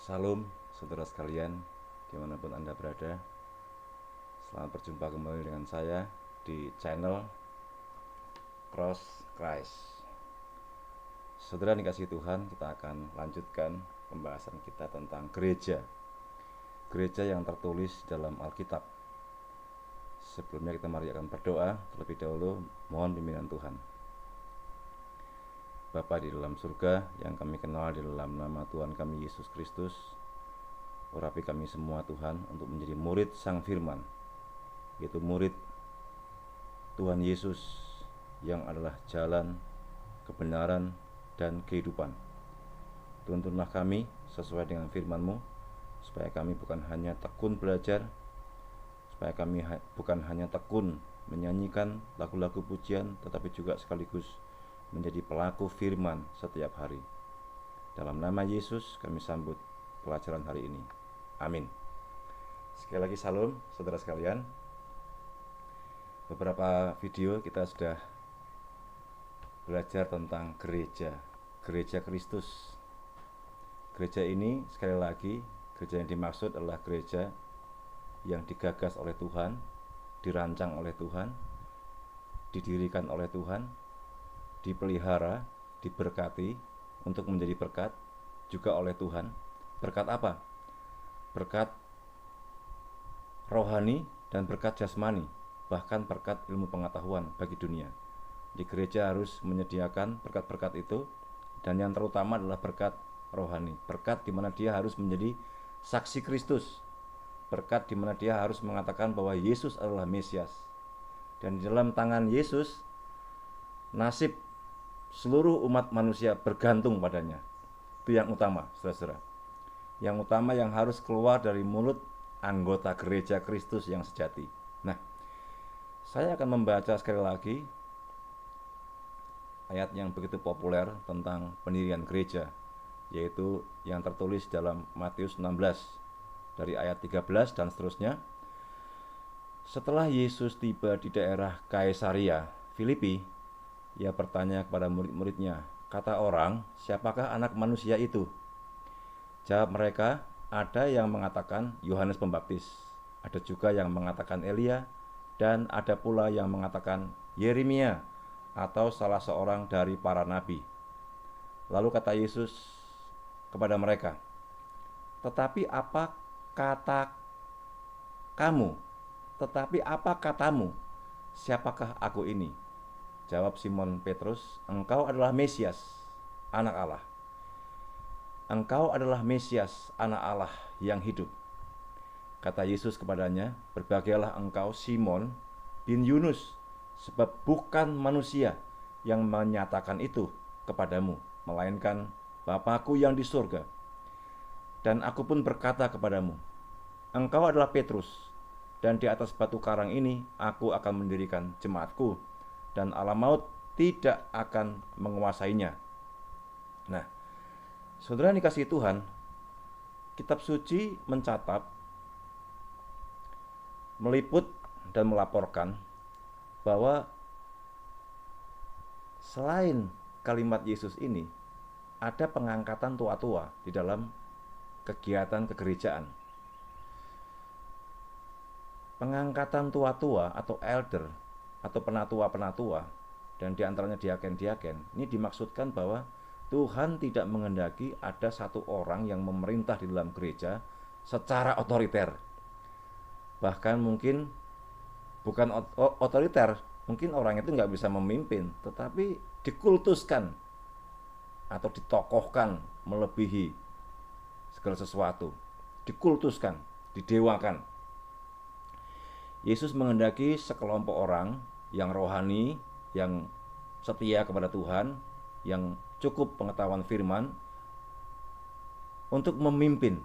Salam saudara sekalian, dimanapun Anda berada. Selamat berjumpa kembali dengan saya di channel Cross Christ. Saudara dikasih Tuhan, kita akan lanjutkan pembahasan kita tentang gereja. Gereja yang tertulis dalam Alkitab. Sebelumnya kita mari akan berdoa. Terlebih dahulu mohon pimpinan Tuhan. Bapa di dalam surga, yang kami kenal di dalam nama Tuhan kami Yesus Kristus, urapi kami semua Tuhan untuk menjadi murid Sang Firman, yaitu murid Tuhan Yesus yang adalah jalan, kebenaran, dan kehidupan. Tuntunlah kami sesuai dengan firman-Mu, supaya kami bukan hanya tekun belajar, supaya kami bukan hanya tekun menyanyikan lagu-lagu pujian, tetapi juga sekaligus menjadi pelaku firman setiap hari. Dalam nama Yesus kami sambut pelajaran hari ini. Amin. Sekali lagi salam saudara sekalian. Beberapa video kita sudah belajar tentang gereja Kristus. Gereja ini sekali lagi, gereja yang dimaksud adalah gereja yang digagas oleh Tuhan, dirancang oleh Tuhan, didirikan oleh Tuhan, dipelihara, diberkati untuk menjadi berkat juga oleh Tuhan. Berkat apa? Berkat rohani dan berkat jasmani, bahkan berkat ilmu pengetahuan bagi dunia. Di gereja harus menyediakan berkat-berkat itu, dan yang terutama adalah berkat rohani. Berkat di mana dia harus menjadi saksi Kristus. Berkat di mana dia harus mengatakan bahwa Yesus adalah Mesias. Dan di dalam tangan Yesus, nasib seluruh umat manusia bergantung padanya. Itu yang utama, saudara-saudara. Yang utama yang harus keluar dari mulut anggota gereja Kristus yang sejati. Nah, saya akan membaca sekali lagi ayat yang begitu populer tentang pendirian gereja, yaitu yang tertulis dalam Matius 16 dari ayat 13 dan seterusnya. Setelah Yesus tiba di daerah Kaisarea Filipi, ia bertanya kepada murid-muridnya, "Kata orang, siapakah anak manusia itu?" Jawab mereka, "Ada yang mengatakan Yohanes Pembaptis, ada juga yang mengatakan Elia, dan ada pula yang mengatakan Yeremia atau salah seorang dari para nabi." Lalu kata Yesus kepada mereka, "Tetapi apa kata kamu? Tetapi apa katamu? Siapakah aku ini?" Jawab Simon Petrus, "Engkau adalah Mesias, anak Allah. Engkau adalah Mesias, anak Allah yang hidup." Kata Yesus kepadanya, "Berbahagialah engkau Simon bin Yunus, sebab bukan manusia yang menyatakan itu kepadamu, melainkan Bapa-Ku yang di surga. Dan aku pun berkata kepadamu, engkau adalah Petrus, dan di atas batu karang ini aku akan mendirikan jemaatku, dan alam maut tidak akan menguasainya." Nah, saudara dikasihi Tuhan, kitab suci mencatat, meliput dan melaporkan bahwa selain kalimat Yesus ini, ada pengangkatan tua-tua di dalam kegiatan kegerejaan. Pengangkatan tua-tua atau elder atau penatua-penatua, dan diantaranya diaken-diaken, ini dimaksudkan bahwa Tuhan tidak menghendaki ada satu orang yang memerintah di dalam gereja secara otoriter. Bahkan mungkin bukan otoriter, mungkin orang itu nggak bisa memimpin, tetapi dikultuskan atau ditokohkan melebihi segala sesuatu, dikultuskan, didewakan. Yesus menghendaki sekelompok orang yang rohani, yang setia kepada Tuhan, yang cukup pengetahuan firman, untuk memimpin.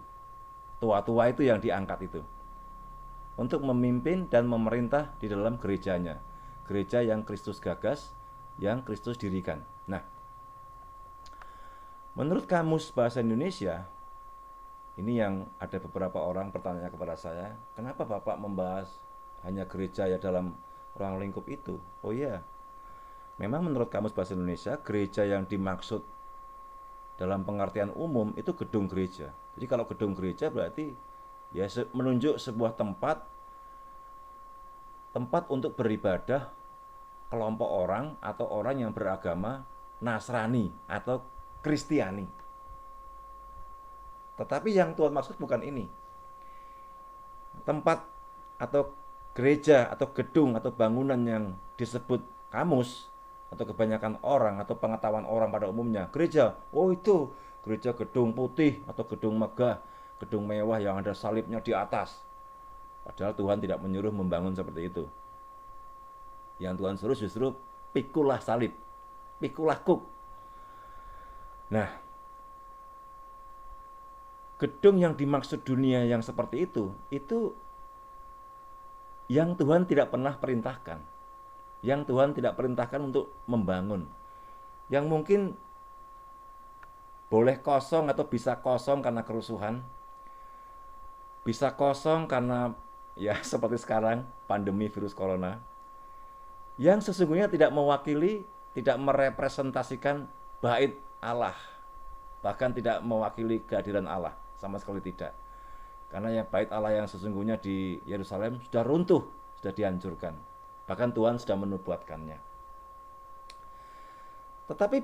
Tua-tua itu yang diangkat itu, untuk memimpin dan memerintah di dalam gerejanya. Gereja yang Kristus gagas, yang Kristus dirikan. Nah, menurut Kamus Bahasa Indonesia, ini yang ada beberapa orang bertanya kepada saya, "Kenapa Bapak membahas hanya gereja ya dalam ruang lingkup itu?" Oh iya, memang menurut Kamus Bahasa Indonesia, gereja yang dimaksud dalam pengertian umum itu gedung gereja. Jadi kalau gedung gereja berarti ya menunjuk sebuah tempat untuk beribadah kelompok orang atau orang yang beragama Nasrani atau Kristiani. Tetapi yang Tuhan maksud bukan ini. Tempat atau gereja atau gedung atau bangunan yang disebut kamus atau kebanyakan orang atau pengetahuan orang pada umumnya, gereja, oh itu gereja gedung putih atau gedung megah, gedung mewah yang ada salibnya di atas. Padahal Tuhan tidak menyuruh membangun seperti itu. Yang Tuhan suruh justru pikulah salib, pikulah kuk. Nah, gedung yang dimaksud dunia yang seperti itu yang Tuhan tidak pernah perintahkan. Yang Tuhan tidak perintahkan untuk membangun. Yang mungkin boleh kosong atau bisa kosong karena kerusuhan. Bisa kosong karena ya seperti sekarang pandemi virus corona. Yang sesungguhnya tidak mewakili, tidak merepresentasikan bait Allah. Bahkan tidak mewakili kehadiran Allah, sama sekali tidak. Karena yang bait Allah yang sesungguhnya di Yerusalem sudah runtuh, sudah dihancurkan. Bahkan Tuhan sudah menubuatkannya. Tetapi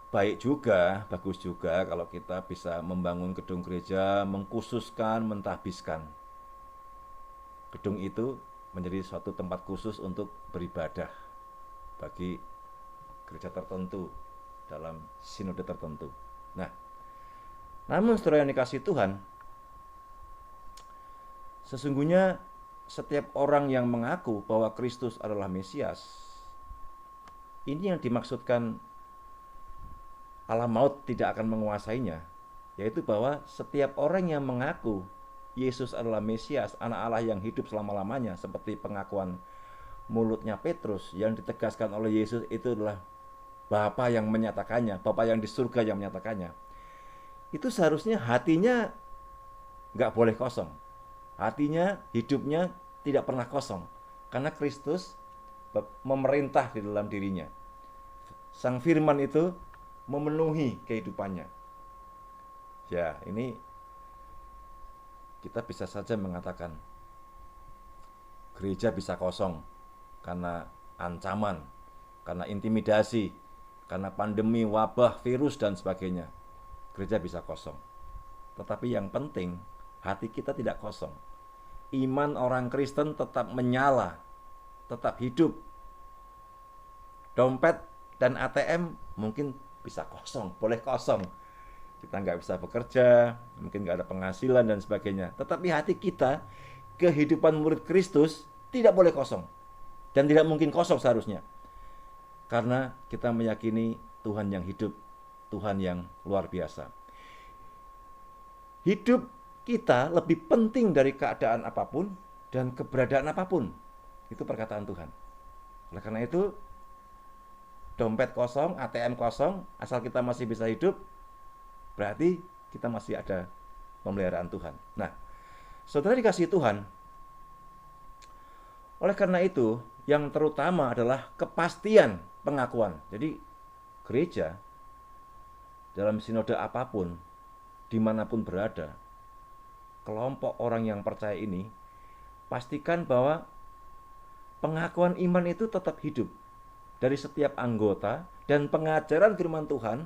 baik juga, bagus juga kalau kita bisa membangun gedung gereja, mengkhususkan, mentahbiskan gedung itu menjadi suatu tempat khusus untuk beribadah bagi gereja tertentu dalam sinode tertentu. Nah, namun saudara yang dikasihi Tuhan, sesungguhnya setiap orang yang mengaku bahwa Kristus adalah Mesias, ini yang dimaksudkan alam maut tidak akan menguasainya, yaitu bahwa setiap orang yang mengaku Yesus adalah Mesias, anak Allah yang hidup selama-lamanya, seperti pengakuan mulutnya Petrus yang ditegaskan oleh Yesus itu adalah Bapa yang menyatakannya, Bapa yang di surga yang menyatakannya. Itu seharusnya hatinya nggak boleh kosong. Hatinya, hidupnya tidak pernah kosong. Karena Kristus memerintah di dalam dirinya. Sang Firman itu memenuhi kehidupannya. Ya, ini kita bisa saja mengatakan gereja bisa kosong karena ancaman, karena intimidasi, karena pandemi, wabah, virus, dan sebagainya. Gereja bisa kosong. Tetapi yang penting, hati kita tidak kosong. Iman orang Kristen tetap menyala, tetap hidup. Dompet dan ATM mungkin bisa kosong, boleh kosong. Kita nggak bisa bekerja, mungkin nggak ada penghasilan dan sebagainya. Tetapi hati kita, kehidupan murid Kristus tidak boleh kosong. Dan tidak mungkin kosong seharusnya. Karena kita meyakini Tuhan yang hidup, Tuhan yang luar biasa. Hidup kita lebih penting dari keadaan apapun dan keberadaan apapun. Itu perkataan Tuhan. Oleh karena itu, dompet kosong, ATM kosong, asal kita masih bisa hidup, berarti kita masih ada pemeliharaan Tuhan. Nah, saudara dikasihi Tuhan, oleh karena itu, yang terutama adalah kepastian pengakuan. Jadi, gereja dalam sinode apapun, dimanapun berada, kelompok orang yang percaya ini, pastikan bahwa pengakuan iman itu tetap hidup dari setiap anggota, dan pengajaran firman Tuhan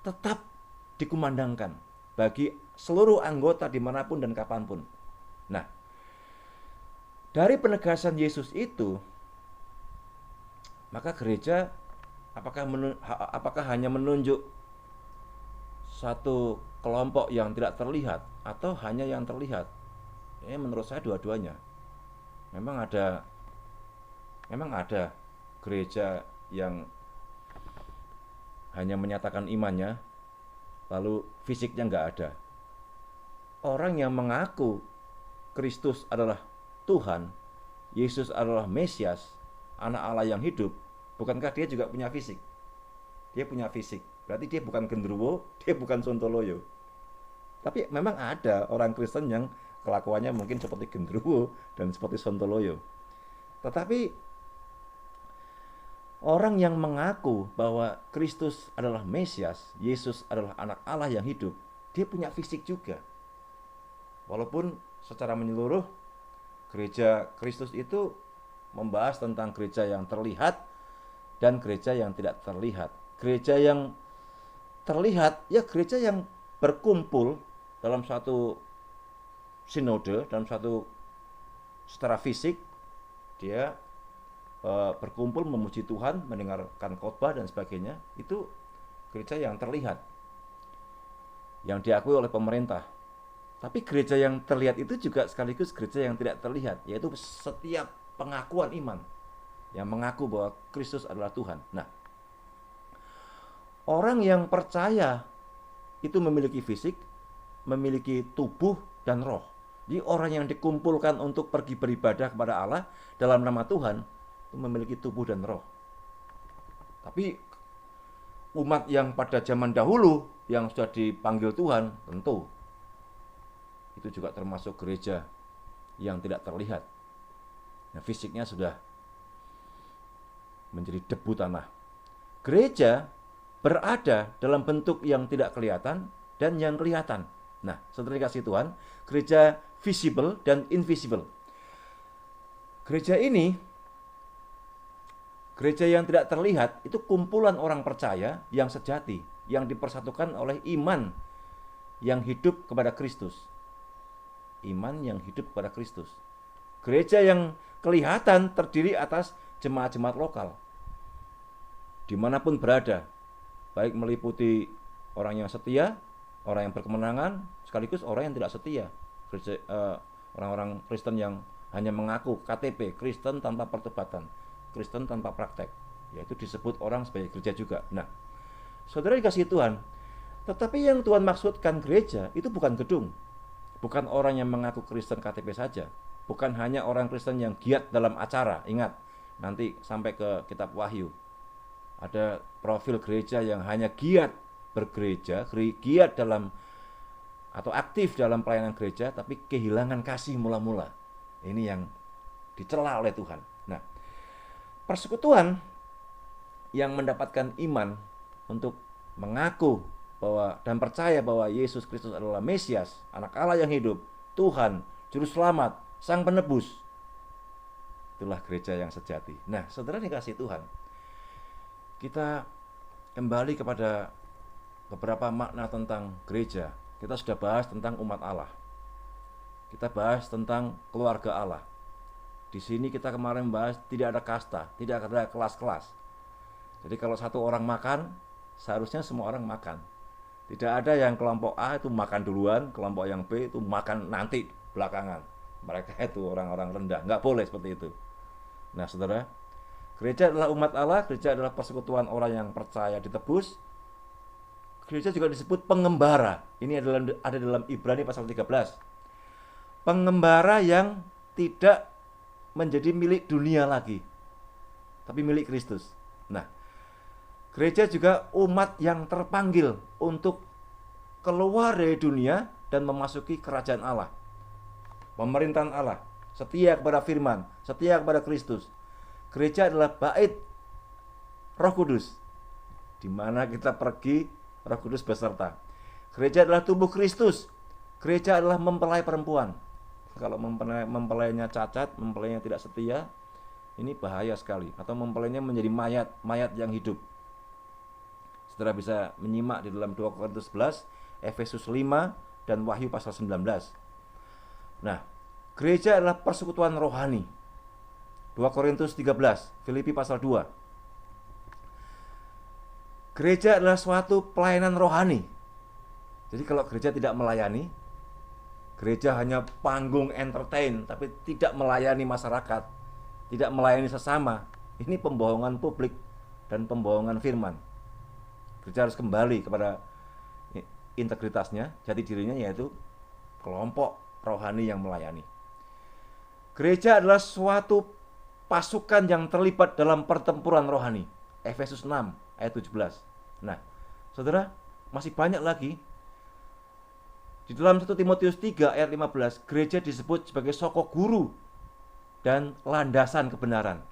tetap dikumandangkan bagi seluruh anggota dimanapun dan kapanpun. Nah, dari penegasan Yesus itu, maka gereja apakah hanya menunjuk satu kelompok yang tidak terlihat atau hanya yang terlihat? Menurut saya dua-duanya. Memang ada gereja yang hanya menyatakan imannya, lalu fisiknya nggak ada. Orang yang mengaku Kristus adalah Tuhan, Yesus adalah Mesias, anak Allah yang hidup, bukankah dia juga punya fisik? Dia punya fisik, berarti dia bukan genderuwo, dia bukan sontoloyo. Tapi memang ada orang Kristen yang kelakuannya mungkin seperti genderuwo dan seperti sontoloyo. Tetapi orang yang mengaku bahwa Kristus adalah Mesias, Yesus adalah anak Allah yang hidup, dia punya fisik juga. Walaupun secara menyeluruh gereja Kristus itu membahas tentang gereja yang terlihat dan gereja yang tidak terlihat. Gereja yang terlihat ya gereja yang berkumpul dalam satu sinode, dalam satu secara fisik dia berkumpul memuji Tuhan, mendengarkan khotbah dan sebagainya. Itu gereja yang terlihat, yang diakui oleh pemerintah. Tapi gereja yang terlihat itu juga sekaligus gereja yang tidak terlihat, yaitu setiap pengakuan iman yang mengaku bahwa Kristus adalah Tuhan. Nah, orang yang percaya itu memiliki fisik, memiliki tubuh dan roh. Jadi orang yang dikumpulkan untuk pergi beribadah kepada Allah dalam nama Tuhan itu memiliki tubuh dan roh. Tapi umat yang pada zaman dahulu yang sudah dipanggil Tuhan, tentu itu juga termasuk gereja yang tidak terlihat. Nah, fisiknya sudah menjadi debu tanah. Gereja berada dalam bentuk yang tidak kelihatan dan yang kelihatan. Nah, saudara dikasih Tuhan, gereja visible dan invisible. Gereja ini, gereja yang tidak terlihat, itu kumpulan orang percaya yang sejati, yang dipersatukan oleh iman yang hidup kepada Kristus. Iman yang hidup kepada Kristus. Gereja yang kelihatan terdiri atas jemaat-jemaat lokal, dimanapun berada, baik meliputi orang yang setia, orang yang berkemenangan, sekaligus orang yang tidak setia. Orang-orang Kristen yang hanya mengaku KTP, Kristen tanpa pertobatan, Kristen tanpa praktek, yaitu disebut orang sebagai gereja juga. Nah, saudara dikasih Tuhan, tetapi yang Tuhan maksudkan gereja itu bukan gedung, bukan orang yang mengaku Kristen KTP saja, bukan hanya orang Kristen yang giat dalam acara. Ingat, nanti sampai ke kitab Wahyu, ada profil gereja yang hanya giat bergereja, giat dalam atau aktif dalam pelayanan gereja, tapi kehilangan kasih mula-mula. Ini yang dicela oleh Tuhan. Nah, persekutuan yang mendapatkan iman untuk mengaku bahwa dan percaya bahwa Yesus Kristus adalah Mesias, anak Allah yang hidup, Tuhan, Juru Selamat, Sang Penebus, itulah gereja yang sejati. Nah, saudara dikasih Tuhan, kita kembali kepada beberapa makna tentang gereja. Kita sudah bahas tentang umat Allah. Kita bahas tentang keluarga Allah. Di sini kita kemarin bahas tidak ada kasta, tidak ada kelas-kelas. Jadi kalau satu orang makan, seharusnya semua orang makan. Tidak ada yang kelompok A itu makan duluan, kelompok yang B itu makan nanti belakangan. Mereka itu orang-orang rendah. Nggak boleh seperti itu. Nah, saudara, gereja adalah umat Allah, gereja adalah persekutuan orang yang percaya ditebus. Gereja juga disebut pengembara. Ini ada dalam Ibrani pasal 13. Pengembara yang tidak menjadi milik dunia lagi, tapi milik Kristus. Nah, gereja juga umat yang terpanggil untuk keluar dari dunia dan memasuki kerajaan Allah, pemerintahan Allah, setia kepada firman, setia kepada Kristus. Gereja adalah bait Roh Kudus, di mana kita pergi, Roh Kudus beserta. Gereja adalah tubuh Kristus. Gereja adalah mempelai perempuan. Kalau mempelainya cacat, mempelainya tidak setia, ini bahaya sekali. Atau mempelainya menjadi mayat yang hidup. Saudara bisa menyimak di dalam 2 Korintus 11, Efesus 5, dan Wahyu pasal 19. Nah, gereja adalah persekutuan rohani. 2 Korintus 13, Filipi pasal 2. Gereja adalah suatu pelayanan rohani. Jadi kalau gereja tidak melayani, gereja hanya panggung entertain, tapi tidak melayani masyarakat, tidak melayani sesama, ini pembohongan publik dan pembohongan firman. Gereja harus kembali kepada integritasnya, jati dirinya, yaitu kelompok rohani yang melayani. Gereja adalah suatu pasukan yang terlibat dalam pertempuran rohani. Efesus 6 ayat 17. Nah, saudara, masih banyak lagi. Di dalam 1 Timotius 3 ayat 15, gereja disebut sebagai sokok guru dan landasan kebenaran.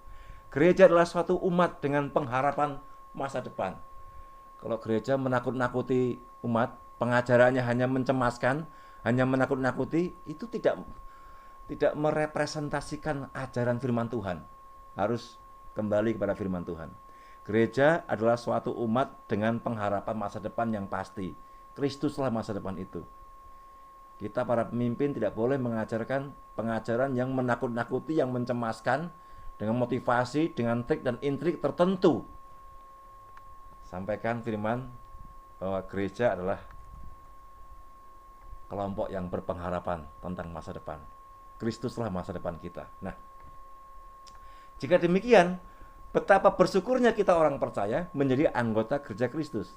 Gereja adalah suatu umat dengan pengharapan masa depan. Kalau gereja menakut-nakuti umat, pengajarannya hanya mencemaskan, hanya menakut-nakuti, itu tidak merepresentasikan ajaran firman Tuhan. Harus kembali kepada firman Tuhan. Gereja adalah suatu umat dengan pengharapan masa depan yang pasti. Kristuslah masa depan itu. Kita para pemimpin tidak boleh mengajarkan pengajaran yang menakut-nakuti, yang mencemaskan, dengan motivasi, dengan trik dan intrik tertentu. Sampaikan firman bahwa gereja adalah kelompok yang berpengharapan tentang masa depan. Kristuslah masa depan kita. Nah, jika demikian, betapa bersyukurnya kita orang percaya menjadi anggota gereja Kristus.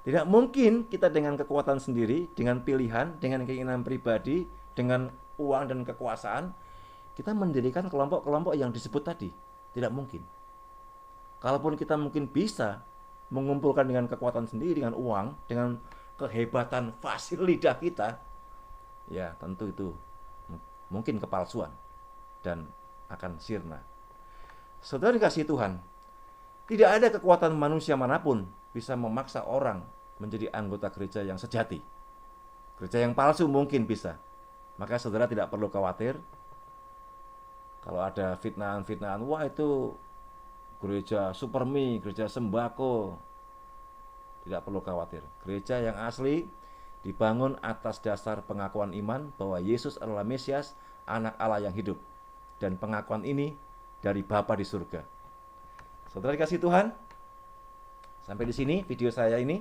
Tidak mungkin kita dengan kekuatan sendiri, dengan pilihan, dengan keinginan pribadi, dengan uang dan kekuasaan, kita mendirikan kelompok-kelompok yang disebut tadi. Tidak mungkin. Kalaupun kita mungkin bisa mengumpulkan dengan kekuatan sendiri, dengan uang, dengan kehebatan fasil lidah kita, ya tentu itu mungkin kepalsuan dan akan sirna. Saudara dikasihi Tuhan, tidak ada kekuatan manusia manapun bisa memaksa orang menjadi anggota gereja yang sejati. Gereja yang palsu mungkin bisa. Maka saudara tidak perlu khawatir kalau ada fitnahan-fitnahan, wah itu gereja supermi, gereja sembako. Tidak perlu khawatir. Gereja yang asli dibangun atas dasar pengakuan iman bahwa Yesus adalah Mesias, anak Allah yang hidup. Dan pengakuan ini dari Bapa di surga. Saudara dikasihi Tuhan, sampai di sini video saya ini.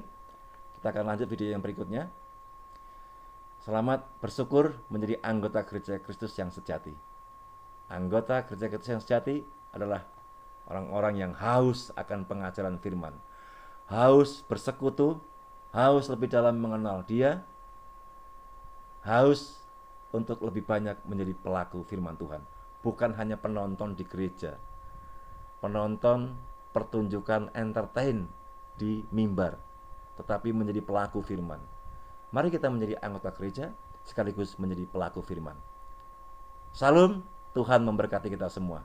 Kita akan lanjut video yang berikutnya. Selamat bersyukur menjadi anggota gereja Kristus yang sejati. Anggota gereja Kristus yang sejati adalah orang-orang yang haus akan pengajaran firman. Haus bersekutu, haus lebih dalam mengenal Dia, haus untuk lebih banyak menjadi pelaku firman Tuhan. Bukan hanya penonton di gereja, penonton pertunjukan entertain di mimbar, tetapi menjadi pelaku firman. Mari kita menjadi anggota gereja sekaligus menjadi pelaku firman. Salam, Tuhan memberkati kita semua.